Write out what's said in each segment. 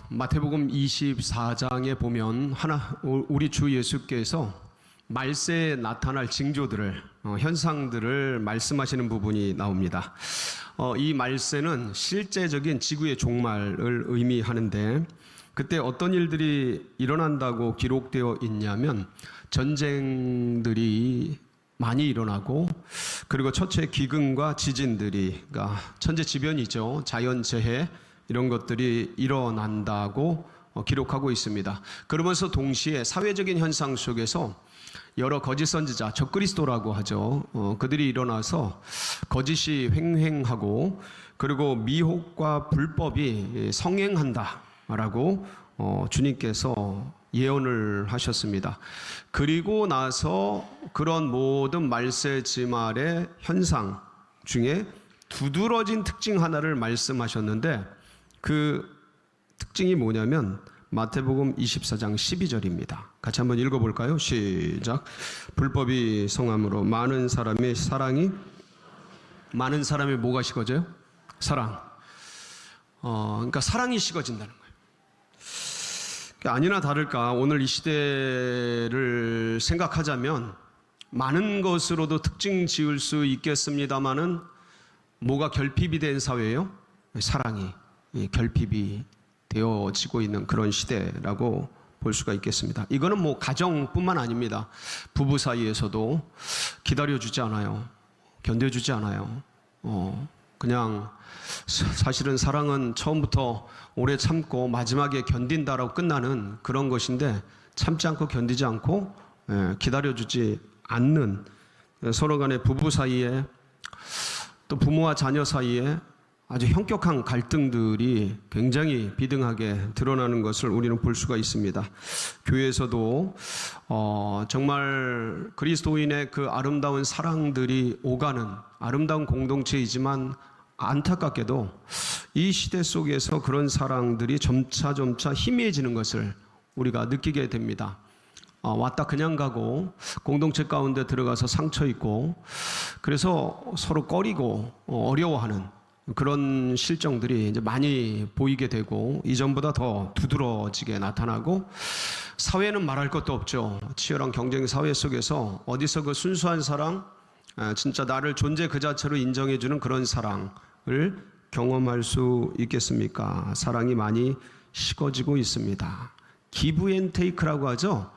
마태복음 24장에 보면 우리 주 예수께서 말세에 나타날 징조들을, 현상들을 말씀하시는 부분이 나옵니다. 이 말세는 실제적인 지구의 종말을 의미하는데, 그때 어떤 일들이 일어난다고 기록되어 있냐면 전쟁들이 많이 일어나고, 그리고 첫째 기근과 지진들이, 그러니까 천재지변이죠. 자연재해 이런 것들이 일어난다고 기록하고 있습니다. 그러면서 동시에 사회적인 현상 속에서 여러 거짓 선지자, 적그리스도라고 하죠. 그들이 일어나서 거짓이 횡행하고, 그리고 미혹과 불법이 성행한다라고 주님께서 예언을 하셨습니다. 그리고 나서 그런 모든 말세지말의 현상 중에 두드러진 특징 하나를 말씀하셨는데, 그 특징이 뭐냐면 마태복음 24장 12절입니다. 같이 한번 읽어볼까요? 시작. 불법이 성함으로 많은 사람의 뭐가 식어져요? 사랑. 그러니까 사랑이 식어진다는 거예요. 아니나 다를까 오늘 이 시대를 생각하자면 많은 것으로도 특징 지을 수 있겠습니다마는 뭐가 결핍이 된 사회예요? 사랑이 결핍이 되어지고 있는 그런 시대라고 볼 수가 있겠습니다. 이거는 뭐 가정뿐만 아닙니다. 부부 사이에서도 기다려주지 않아요. 견뎌주지 않아요. 그냥 사실은 사랑은 처음부터 오래 참고 마지막에 견딘다라고 끝나는 그런 것인데, 참지 않고 견디지 않고 기다려주지 않는, 서로 간의 부부 사이에 또 부모와 자녀 사이에 아주 현격한 갈등들이 굉장히 비등하게 드러나는 것을 우리는 볼 수가 있습니다. 교회에서도 정말 그리스도인의 그 아름다운 사랑들이 오가는 아름다운 공동체이지만, 안타깝게도 이 시대 속에서 그런 사랑들이 점차 희미해지는 것을 우리가 느끼게 됩니다. 왔다 그냥 가고, 공동체 가운데 들어가서 상처 입고, 그래서 서로 꺼리고 어려워하는 그런 실정들이 이제 많이 보이게 되고, 이전보다 더 두드러지게 나타나고, 사회는 말할 것도 없죠. 치열한 경쟁 사회 속에서 어디서 그 순수한 사랑, 진짜 나를 존재 그 자체로 인정해주는 그런 사랑을 경험할 수 있겠습니까? 사랑이 많이 식어지고 있습니다. 기브 앤 테이크라고 하죠.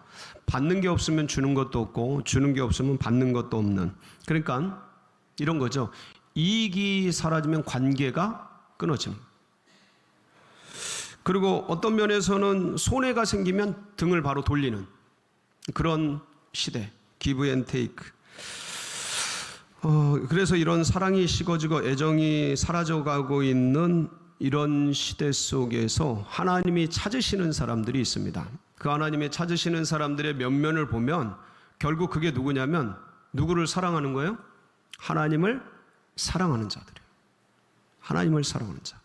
받는 게 없으면 주는 것도 없고, 주는 게 없으면 받는 것도 없는, 그러니까 이런 거죠. 이익이 사라지면 관계가 끊어집니다. 그리고 어떤 면에서는 손해가 생기면 등을 바로 돌리는 그런 시대, 기브 앤 테이크. 그래서 이런 사랑이 식어지고 애정이 사라져가고 있는 이런 시대 속에서 하나님이 찾으시는 사람들이 있습니다. 그 하나님이 찾으시는 사람들의 면면을 보면 결국 그게 누구냐면, 누구를 사랑하는 거예요? 하나님을 사랑하는 자들이에요. 하나님을 사랑하는 자.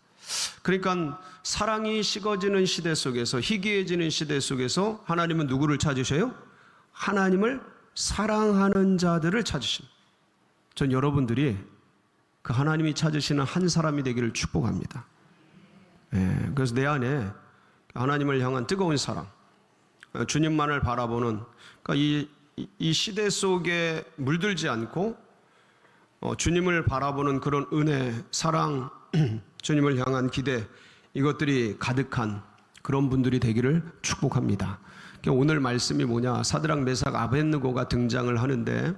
그러니까 사랑이 식어지는 시대 속에서, 희귀해지는 시대 속에서 하나님은 누구를 찾으셔요? 하나님을 사랑하는 자들을 찾으십니다. 전 여러분들이 그 하나님이 찾으시는 한 사람이 되기를 축복합니다. 그래서 내 안에 하나님을 향한 뜨거운 사랑, 주님만을 바라보는, 그러니까 이 시대 속에 물들지 않고 주님을 바라보는 그런 은혜, 사랑, 주님을 향한 기대, 이것들이 가득한 그런 분들이 되기를 축복합니다. 오늘 말씀이 뭐냐, 사드락 메삭 아벳느고가 등장을 하는데,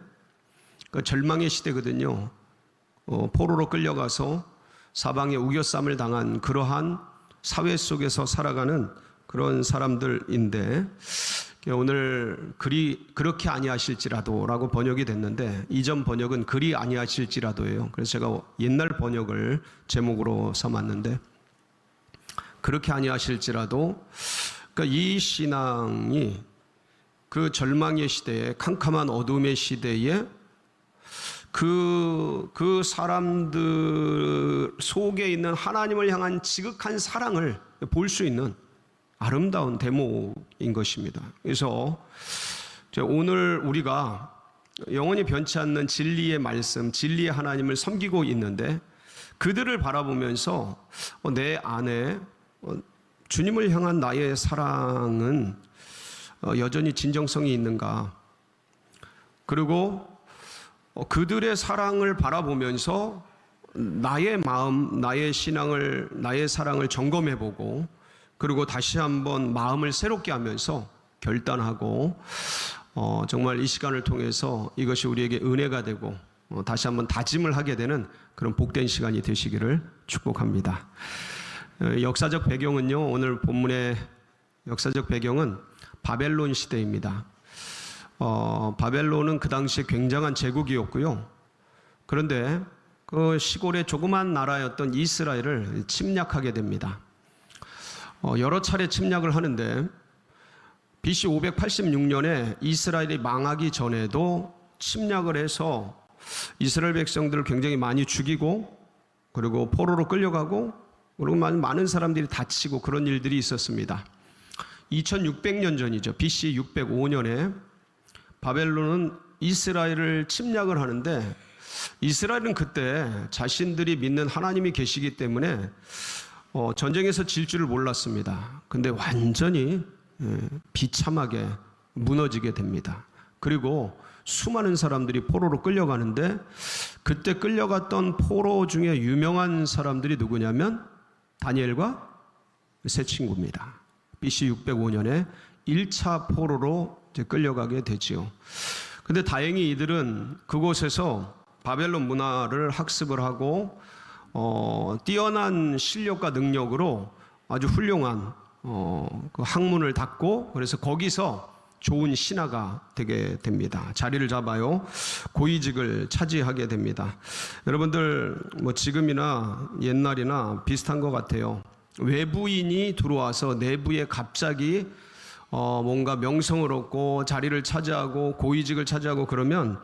그 절망의 시대거든요. 포로로 끌려가서 사방에 우겨쌈을 당한 그러한 사회 속에서 살아가는 그런 사람들인데, 오늘 그렇게 아니하실지라도 라고 번역이 됐는데, 이전 번역은 그리 아니하실지라도예요. 그래서 제가 옛날 번역을 제목으로 삼았는데, 그렇게 아니하실지라도, 그러니까 이 신앙이 그 절망의 시대에, 캄캄한 어둠의 시대에 그 사람들 속에 있는 하나님을 향한 지극한 사랑을 볼 수 있는 아름다운 대목인 것입니다. 그래서 오늘 우리가 영원히 변치 않는 진리의 말씀, 진리의 하나님을 섬기고 있는데, 그들을 바라보면서 내 안에 주님을 향한 나의 사랑은 여전히 진정성이 있는가? 그리고 그들의 사랑을 바라보면서 나의 마음, 나의 신앙을, 나의 사랑을 점검해보고, 그리고 다시 한번 마음을 새롭게 하면서 결단하고, 정말 이 시간을 통해서 이것이 우리에게 은혜가 되고 다시 한번 다짐을 하게 되는 그런 복된 시간이 되시기를 축복합니다. 역사적 배경은요, 오늘 본문의 역사적 배경은 바벨론 시대입니다. 바벨론은 그 당시에 굉장한 제국이었고요. 그런데 그 시골의 조그만 나라였던 이스라엘을 침략하게 됩니다. 여러 차례 침략을 하는데 BC 586년에 이스라엘이 망하기 전에도 침략을 해서 이스라엘 백성들을 굉장히 많이 죽이고, 그리고 포로로 끌려가고, 그리고 많은 사람들이 다치고 그런 일들이 있었습니다. 2600년 전이죠. BC 605년에 바벨론은 이스라엘을 침략을 하는데, 이스라엘은 그때 자신들이 믿는 하나님이 계시기 때문에 전쟁에서 질 줄을 몰랐습니다. 근데 완전히 비참하게 무너지게 됩니다. 그리고 수많은 사람들이 포로로 끌려가는데, 그때 끌려갔던 포로 중에 유명한 사람들이 누구냐면 다니엘과 세 친구입니다. BC 605년에 1차 포로로 끌려가게 되지요. 근데 다행히 이들은 그곳에서 바벨론 문화를 학습을 하고 뛰어난 실력과 능력으로 아주 훌륭한 그 학문을 닦고, 그래서 거기서 좋은 신하가 되게 됩니다. 자리를 잡아요. 고위직을 차지하게 됩니다. 여러분들 뭐 지금이나 옛날이나 비슷한 것 같아요. 외부인이 들어와서 내부에 갑자기 뭔가 명성을 얻고 자리를 차지하고 고위직을 차지하고 그러면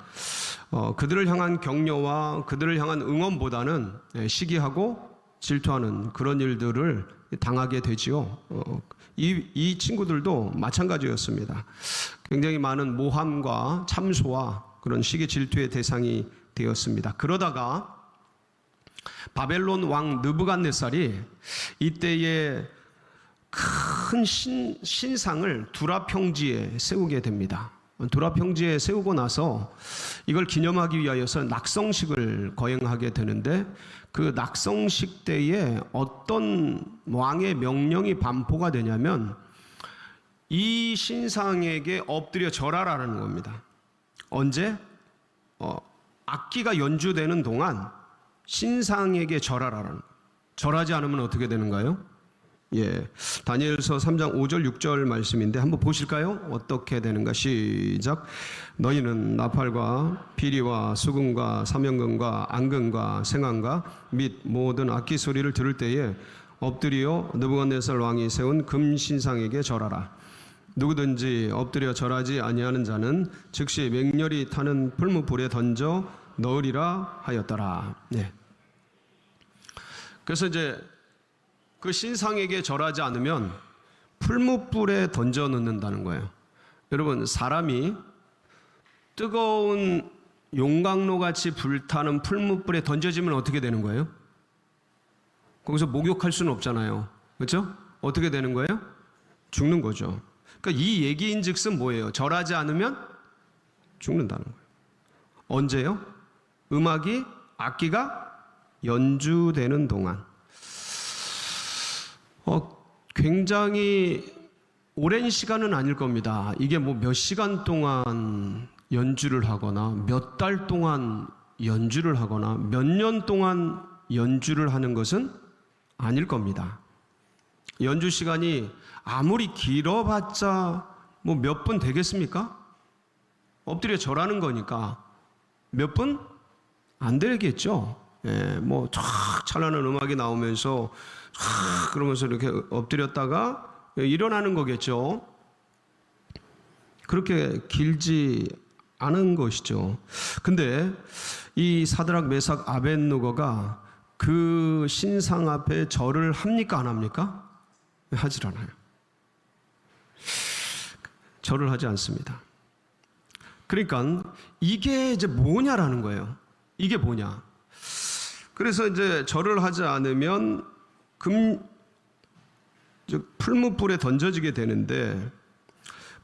그들을 향한 격려와 그들을 향한 응원보다는 시기하고 질투하는 그런 일들을 당하게 되지요. 이 친구들도 마찬가지였습니다. 굉장히 많은 모함과 참소와 그런 시기 질투의 대상이 되었습니다. 그러다가 바벨론 왕 느부갓네살이 이때에 큰 신상을 두라 평지에 세우게 됩니다. 두라 평지에 세우고 나서 이걸 기념하기 위하여서 낙성식을 거행하게 되는데, 그 낙성식 때에 어떤 왕의 명령이 반포가 되냐면 이 신상에게 엎드려 절하라는 겁니다. 언제? 악기가 연주되는 동안 신상에게 절하라는. 절하지 않으면 어떻게 되는가요? 다니엘서 3장 5절 6절 말씀인데 한번 보실까요? 어떻게 되는가? 시작. 너희는 나팔과 피리와 수금과 사명금과 앙금과 생황과 및 모든 악기 소리를 들을 때에 엎드려 느부갓네살 왕이 세운 금 신상에게 절하라. 누구든지 엎드려 절하지 아니하는 자는 즉시 맹렬히 타는 풀무불에 던져 넣으리라 하였더라. 그래서 이제 그 신상에게 절하지 않으면 풀무불에 던져 넣는다는 거예요. 여러분, 사람이 뜨거운 용광로같이 불타는 풀무불에 던져지면 어떻게 되는 거예요? 거기서 목욕할 수는 없잖아요. 그렇죠? 어떻게 되는 거예요? 죽는 거죠. 그러니까 이 얘기인 즉슨 뭐예요? 절하지 않으면 죽는다는 거예요. 언제요? 악기가 연주되는 동안. 굉장히 오랜 시간은 아닐 겁니다. 이게 뭐 몇 시간 동안 연주를 하거나 몇 달 동안 연주를 하거나 몇 년 동안 연주를 하는 것은 아닐 겁니다. 연주 시간이 아무리 길어봤자 뭐 몇 분 되겠습니까? 엎드려 절하는 거니까 몇 분? 안 되겠죠. 뭐 촥 찬란한 음악이 나오면서 그러면서 이렇게 엎드렸다가 일어나는 거겠죠. 그렇게 길지 않은 것이죠. 근데 이 사드락 메삭 아벳느고가 그 신상 앞에 절을 합니까 안 합니까? 하질 않아요. 절을 하지 않습니다. 그러니까 이게 이제 뭐냐라는 거예요. 이게 뭐냐? 그래서 이제 절을 하지 않으면 즉 풀무불에 던져지게 되는데,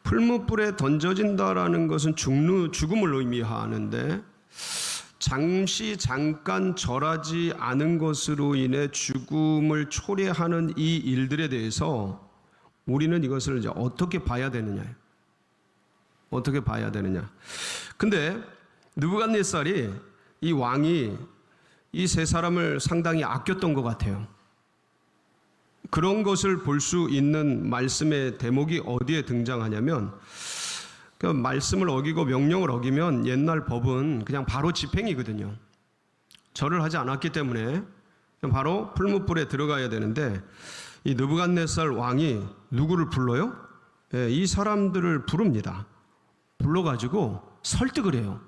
풀무불에 던져진다라는 것은 죽음을 의미하는데, 잠깐 절하지 않은 것으로 인해 죽음을 초래하는 이 일들에 대해서 우리는 이것을 이제 어떻게 봐야 되느냐. 어떻게 봐야 되느냐. 근데 느부갓네살이, 이 왕이 이 세 사람을 상당히 아꼈던 것 같아요. 그런 것을 볼 수 있는 말씀의 대목이 어디에 등장하냐면, 그 말씀을 어기고 명령을 어기면 옛날 법은 그냥 바로 집행이거든요. 절을 하지 않았기 때문에 바로 풀무불에 들어가야 되는데, 이 느부갓네살 왕이 누구를 불러요? 예, 이 사람들을 부릅니다. 불러가지고 설득을 해요.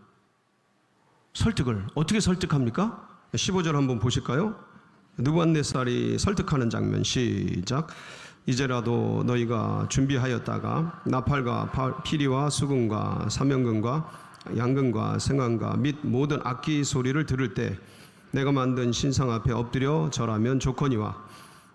설득을 어떻게 설득합니까? 15절 한번 보실까요? 느부갓네살이 설득하는 장면, 시작. 이제라도 너희가 준비하였다가 나팔과 피리와 수금과 사명금과 양금과 생황과 및 모든 악기 소리를 들을 때 내가 만든 신상 앞에 엎드려 절하면 좋거니와,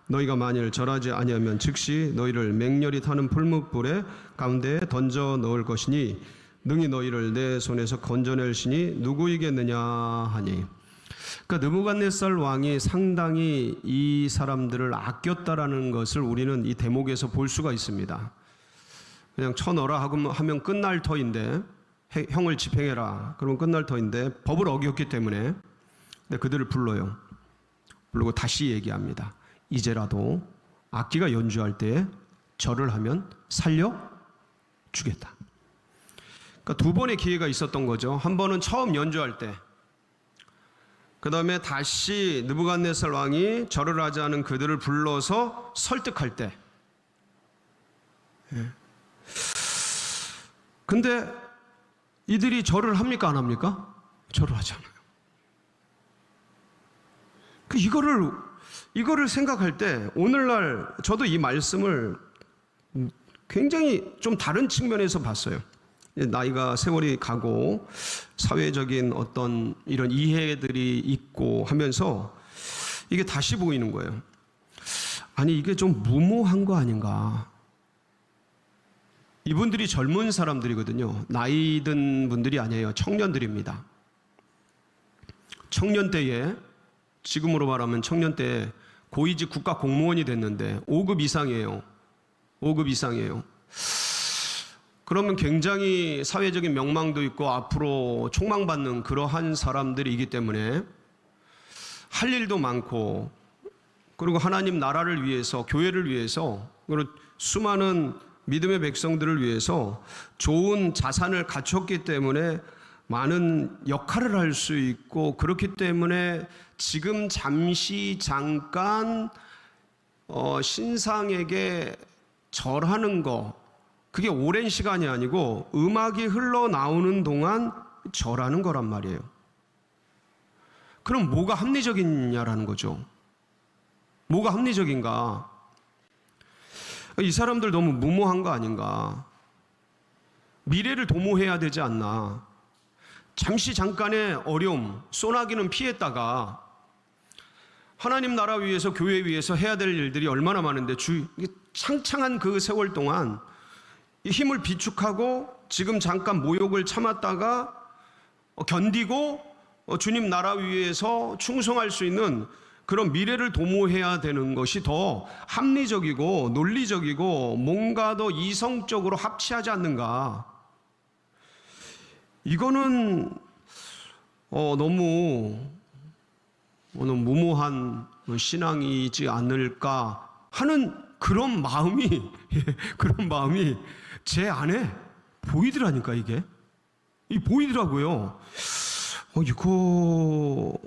너희가 만일 절하지 아니하면 즉시 너희를 맹렬히 타는 풀무불에 가운데에 던져 넣을 것이니 능히 너희를 내 손에서 건져낼 신이 누구이겠느냐 하니. 그러니까 느부갓네살 왕이 상당히 이 사람들을 아꼈다라는 것을 우리는 이 대목에서 볼 수가 있습니다. 그냥 쳐넣어라 하면 끝날 터인데, 형을 집행해라 그러면 끝날 터인데 법을 어겼기 때문에, 근데 그들을 불러요. 부르고 다시 얘기합니다. 이제라도 악기가 연주할 때 절을 하면 살려주겠다. 그러니까 두 번의 기회가 있었던 거죠. 한 번은 처음 연주할 때, 그 다음에 다시 느부갓네살 왕이 절을 하지 않은 그들을 불러서 설득할 때. 근데 이들이 절을 합니까 안 합니까? 절을 하지 않아요. 이거를 생각할 때 오늘날 저도 이 말씀을 굉장히 좀 다른 측면에서 봤어요. 나이가 세월이 가고 사회적인 어떤 이런 이해들이 있고 하면서 이게 다시 보이는 거예요. 아니, 이게 좀 무모한 거 아닌가. 이분들이 젊은 사람들이거든요. 나이 든 분들이 아니에요. 청년들입니다. 청년 때에, 지금으로 말하면 청년 때에 고위직 국가 공무원이 됐는데 5급 이상이에요. 5급 이상이에요. 그러면 굉장히 사회적인 명망도 있고 앞으로 촉망받는 그러한 사람들이기 때문에 할 일도 많고, 그리고 하나님 나라를 위해서, 교회를 위해서, 그리고 수많은 믿음의 백성들을 위해서 좋은 자산을 갖췄기 때문에 많은 역할을 할 수 있고, 그렇기 때문에 지금 잠깐 신상에게 절하는 거, 그게 오랜 시간이 아니고 음악이 흘러나오는 동안 절하는 거란 말이에요. 그럼 뭐가 합리적이냐라는 거죠. 뭐가 합리적인가? 이 사람들 너무 무모한 거 아닌가? 미래를 도모해야 되지 않나? 잠깐의 어려움, 소나기는 피했다가 하나님 나라 위해서, 교회 위해서 해야 될 일들이 얼마나 많은데 창창한 그 세월 동안 힘을 비축하고 지금 잠깐 모욕을 참았다가 견디고 주님 나라 위해서 충성할 수 있는 그런 미래를 도모해야 되는 것이 더 합리적이고 논리적이고 뭔가 더 이성적으로 합치하지 않는가. 이거는 너무 무모한 신앙이지 않을까 하는 그런 마음이 제 안에 보이더라니까. 이게 보이더라고요. 이거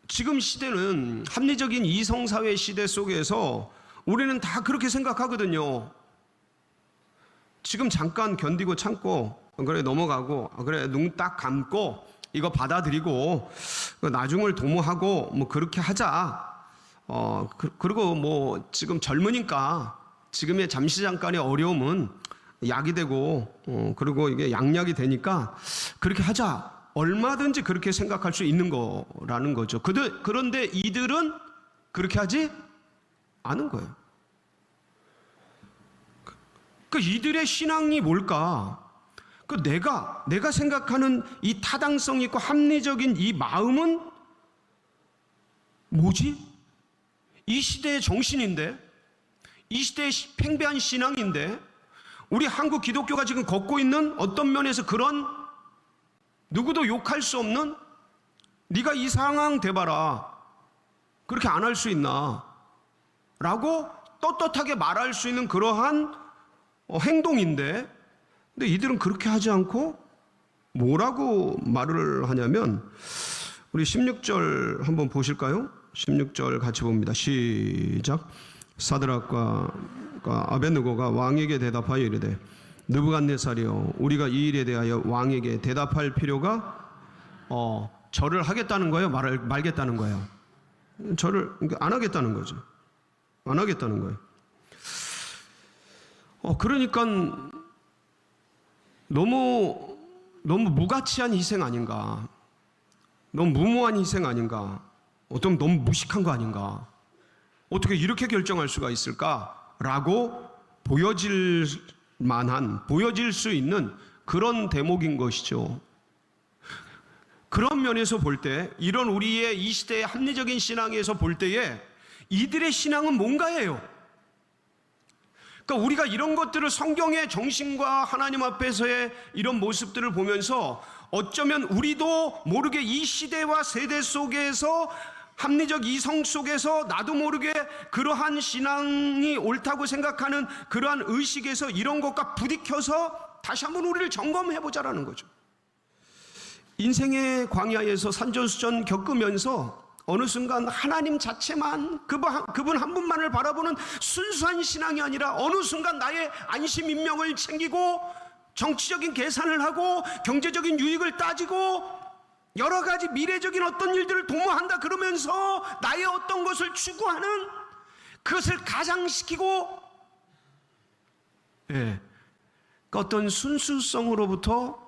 지금 시대는 합리적인 이성사회 시대 속에서 우리는 다 그렇게 생각하거든요. 지금 잠깐 견디고 참고, 그래 넘어가고, 그래 눈 딱 감고 이거 받아들이고 나중을 도모하고 뭐 그렇게 하자. 그리고 뭐 지금 젊으니까 지금의 잠깐의 어려움은 약이 되고, 그리고 이게 양약이 되니까 그렇게 하자. 얼마든지 그렇게 생각할 수 있는 거라는 거죠. 그런데 이들은 그렇게 하지 않은 거예요. 그 이들의 신앙이 뭘까? 그 내가 생각하는 이 타당성 있고 합리적인 이 마음은 뭐지? 이 시대의 정신인데, 이 시대의 팽배한 신앙인데, 우리 한국 기독교가 지금 걷고 있는 어떤 면에서 그런 누구도 욕할 수 없는, 네가 이 상황 돼봐라, 그렇게 안 할 수 있나? 라고 떳떳하게 말할 수 있는 그러한 행동인데, 근데 이들은 그렇게 하지 않고 뭐라고 말을 하냐면, 우리 16절 한번 보실까요? 16절 같이 봅니다. 시작. 사드락과 아벳느고가 왕에게 대답하여 이르되, 느부갓네살이여, 우리가 이 일에 대하여 왕에게 대답할 필요가 절을 하겠다는 거예요? 말겠다는 거예요? 절을 안 하겠다는 거죠. 안 하겠다는 거예요. 그러니까 너무 무가치한 희생 아닌가? 너무 무모한 희생 아닌가? 어떤 너무 무식한 거 아닌가? 어떻게 이렇게 결정할 수가 있을까라고 보여질 수 있는 그런 대목인 것이죠. 그런 면에서 볼 때, 이런 우리의 이 시대의 합리적인 신앙에서 볼 때에 이들의 신앙은 뭔가예요? 그러니까 우리가 이런 것들을, 성경의 정신과 하나님 앞에서의 이런 모습들을 보면서 어쩌면 우리도 모르게 이 시대와 세대 속에서, 합리적 이성 속에서 나도 모르게 그러한 신앙이 옳다고 생각하는 그러한 의식에서 이런 것과 부딪혀서 다시 한번 우리를 점검해 보자라는 거죠. 인생의 광야에서 산전수전 겪으면서 어느 순간 하나님 자체만, 그분 한 분만을 바라보는 순수한 신앙이 아니라 어느 순간 나의 안심 인명을 챙기고 정치적인 계산을 하고 경제적인 유익을 따지고 여러 가지 미래적인 어떤 일들을 도모한다 그러면서 나의 어떤 것을 추구하는, 그것을 가장시키고, 어떤 순수성으로부터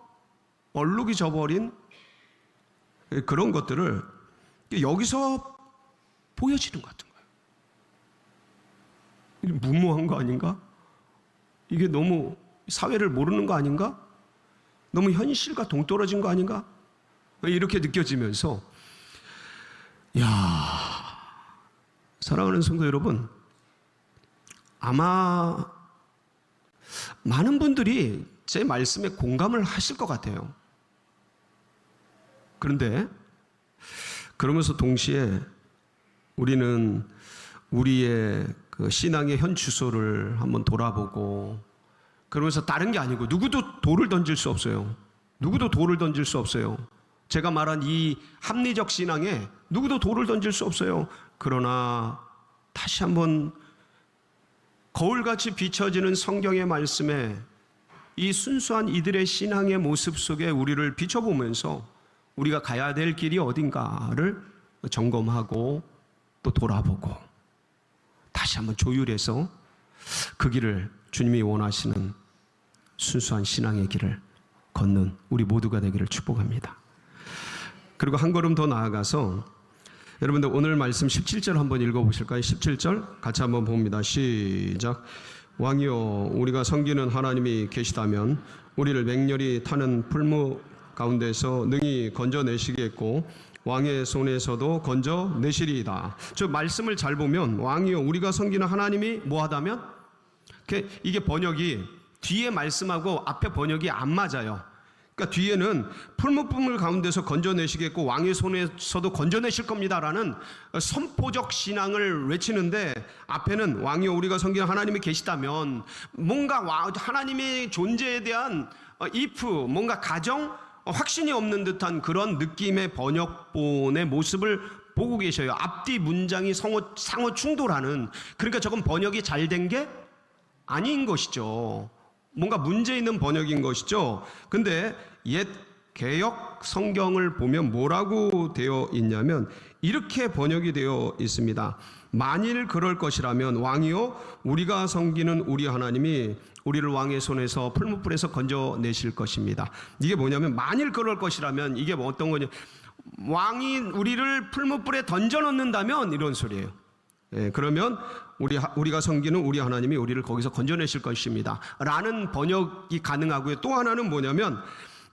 얼룩이 져버린 그런 것들을 여기서 보여지는 것 같은 거예요. 무모한 거 아닌가? 이게 너무 사회를 모르는 거 아닌가? 너무 현실과 동떨어진 거 아닌가? 이렇게 느껴지면서, 사랑하는 성도 여러분, 아마 많은 분들이 제 말씀에 공감을 하실 것 같아요. 그런데 그러면서 동시에 우리는 우리의 그 신앙의 현 주소를 한번 돌아보고, 그러면서 다른 게 아니고 누구도 돌을 던질 수 없어요. 누구도 돌을 던질 수 없어요. 제가 말한 이 합리적 신앙에 누구도 돌을 던질 수 없어요. 그러나 다시 한번 거울같이 비춰지는 성경의 말씀에 이 순수한 이들의 신앙의 모습 속에 우리를 비춰보면서 우리가 가야 될 길이 어딘가를 점검하고 또 돌아보고 다시 한번 조율해서 그 길을, 주님이 원하시는 순수한 신앙의 길을 걷는 우리 모두가 되기를 축복합니다. 그리고 한 걸음 더 나아가서 여러분들 오늘 말씀 17절 한번 읽어보실까요? 17절 같이 한번 봅니다. 시작. 왕이여, 우리가 섬기는 하나님이 계시다면 우리를 맹렬히 타는 풀무 가운데서 능히 건져내시겠고 왕의 손에서도 건져내시리이다. 저 말씀을 잘 보면 왕이여, 우리가 섬기는 하나님이 뭐하다면, 이게 번역이 뒤에 말씀하고 앞에 번역이 안 맞아요. 그러니까 뒤에는 풀무불 가운데서 건져내시겠고 왕의 손에서도 건져내실 겁니다라는 선포적 신앙을 외치는데, 앞에는 왕이여, 우리가 섬기는 하나님이 계시다면, 뭔가 하나님의 존재에 대한 if, 뭔가 가정, 확신이 없는 듯한 그런 느낌의 번역본의 모습을 보고 계셔요. 앞뒤 문장이 상호 충돌하는, 그러니까 저건 번역이 잘 된 게 아닌 것이죠. 뭔가 문제 있는 번역인 것이죠. 근데 옛 개역 성경을 보면 뭐라고 되어 있냐면 이렇게 번역이 되어 있습니다. 만일 그럴 것이라면 왕이요, 우리가 섬기는 우리 하나님이 우리를 왕의 손에서 풀무불에서 건져내실 것입니다. 이게 뭐냐면, 만일 그럴 것이라면, 이게 뭐 어떤 거냐, 왕이 우리를 풀무불에 던져놓는다면 이런 소리예요. 그러면 우리가 섬기는 우리 하나님이 우리를 거기서 건져내실 것입니다 라는 번역이 가능하고요. 또 하나는 뭐냐면,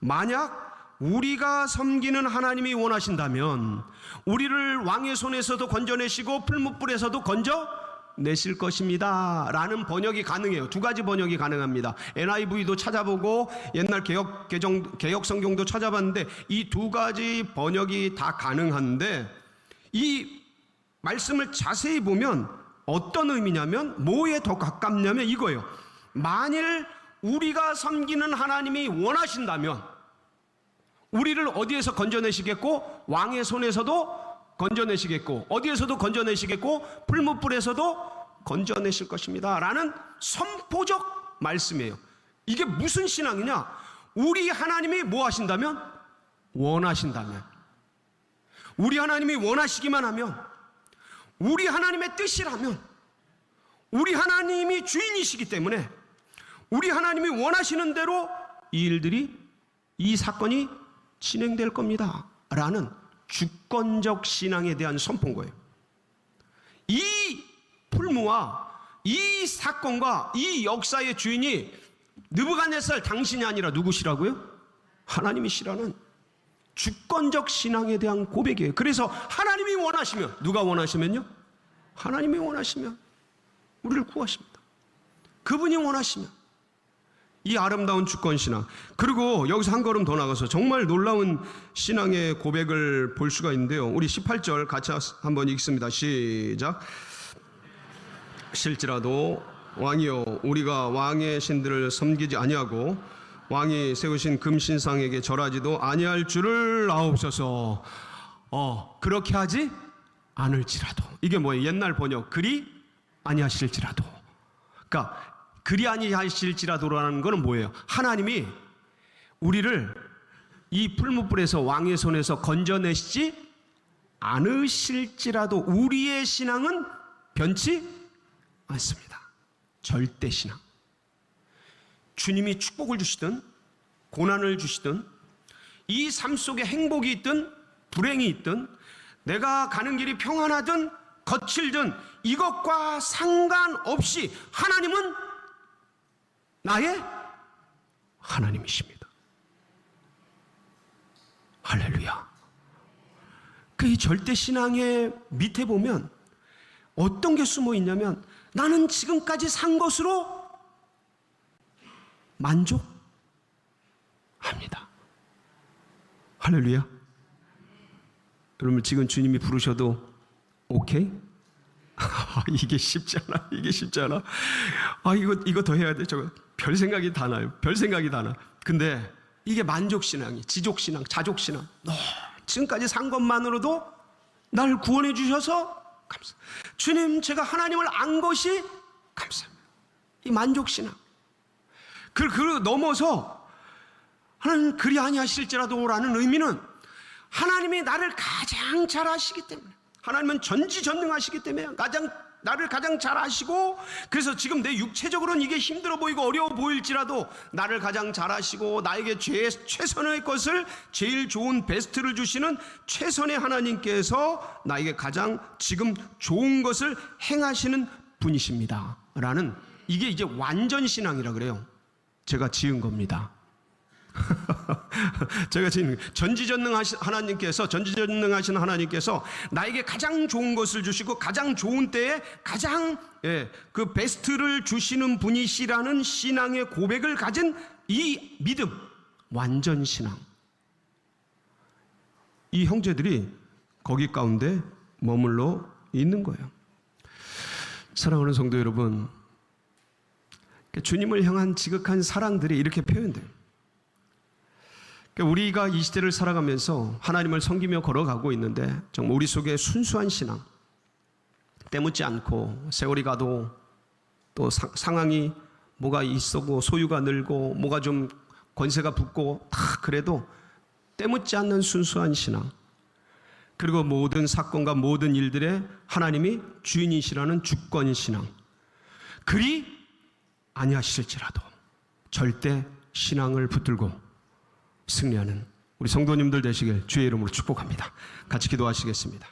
만약 우리가 섬기는 하나님이 원하신다면 우리를 왕의 손에서도 건져내시고 풀무불에서도 건져내실 것입니다 라는 번역이 가능해요. 두 가지 번역이 가능합니다. NIV도 찾아보고 옛날 개역 성경도 찾아봤는데 이 두 가지 번역이 다 가능한데, 이 말씀을 자세히 보면 어떤 의미냐면, 뭐에 더 가깝냐면 이거예요. 만일 우리가 섬기는 하나님이 원하신다면 우리를 어디에서 건져내시겠고, 왕의 손에서도 건져내시겠고, 어디에서도 건져내시겠고, 풀무불에서도 건져내실 것입니다 라는 선포적 말씀이에요. 이게 무슨 신앙이냐? 우리 하나님이 뭐 하신다면? 원하신다면, 우리 하나님이 원하시기만 하면, 우리 하나님의 뜻이라면, 우리 하나님이 주인이시기 때문에 우리 하나님이 원하시는 대로 이 일들이, 이 사건이 진행될 겁니다 라는 주권적 신앙에 대한 선포인 거예요. 이 풀무와 이 사건과 이 역사의 주인이 느부갓네살 당신이 아니라 누구시라고요? 하나님이시라는 주권적 신앙에 대한 고백이에요. 그래서 하나님이 원하시면, 누가 원하시면요? 하나님이 원하시면 우리를 구하십니다. 그분이 원하시면. 이 아름다운 주권신앙. 그리고 여기서 한 걸음 더 나가서 정말 놀라운 신앙의 고백을 볼 수가 있는데요. 우리 18절 같이 한번 읽습니다. 시작. 실지라도 왕이여, 우리가 왕의 신들을 섬기지 아니하고 왕이 세우신 금신상에게 절하지도 아니할 줄을 아옵소서. 그렇게 하지 않을지라도. 이게 뭐예요? 옛날 번역, 그리 아니하실지라도. 그러니까 그리 아니하실지라도라는 거는 뭐예요? 하나님이 우리를 이 풀무불에서 왕의 손에서 건져내시지 않으실지라도 우리의 신앙은 변치 않습니다. 절대 신앙. 주님이 축복을 주시든 고난을 주시든, 이 삶 속에 행복이 있든 불행이 있든, 내가 가는 길이 평안하든 거칠든 이것과 상관없이 하나님은 나의 하나님이십니다. 할렐루야. 그 절대 신앙의 밑에 보면 어떤 게 숨어 있냐면, 나는 지금까지 산 것으로 만족합니다. 할렐루야. 여러분, 지금 주님이 부르셔도 오케이? 이게 쉽지 않아. 이게 쉽지 않아. 이거 더 해야 돼. 저거 별 생각이 다 나요. 별 생각이 다 나. 근데 이게 만족신앙이, 지족신앙, 자족신앙. 지금까지 산 것만으로도 날 구원해 주셔서 감사. 주님, 제가 하나님을 안 것이 감사합니다. 이 만족신앙. 그리고 넘어서 하나님 그리 아니하실지라도라는 의미는 하나님이 나를 가장 잘 아시기 때문에, 하나님은 전지전능하시기 때문에 나를 가장 잘 아시고, 그래서 지금 내 육체적으로는 이게 힘들어 보이고 어려워 보일지라도 나를 가장 잘 아시고 나에게 최선의 것을, 제일 좋은 베스트를 주시는 최선의 하나님께서 나에게 가장 지금 좋은 것을 행하시는 분이십니다 라는, 이게 이제 완전 신앙이라 그래요. 제가 지은 겁니다. 제가 지금 전지전능하신 하나님께서 나에게 가장 좋은 것을 주시고 가장 좋은 때에 가장 그 베스트를 주시는 분이시라는 신앙의 고백을 가진 이 믿음, 완전 신앙. 이 형제들이 거기 가운데 머물러 있는 거예요. 사랑하는 성도 여러분, 주님을 향한 지극한 사랑들이 이렇게 표현돼요. 우리가 이 시대를 살아가면서 하나님을 섬기며 걸어가고 있는데, 정말 우리 속에 순수한 신앙, 때묻지 않고 세월이 가도 또 상황이 뭐가 있어고 소유가 늘고 뭐가 좀 권세가 붙고 다 그래도 때묻지 않는 순수한 신앙, 그리고 모든 사건과 모든 일들에 하나님이 주인이시라는 주권 신앙, 그리 아니하실지라도 절대 신앙을 붙들고 승리하는 우리 성도님들 되시길 주의 이름으로 축복합니다. 같이 기도하시겠습니다.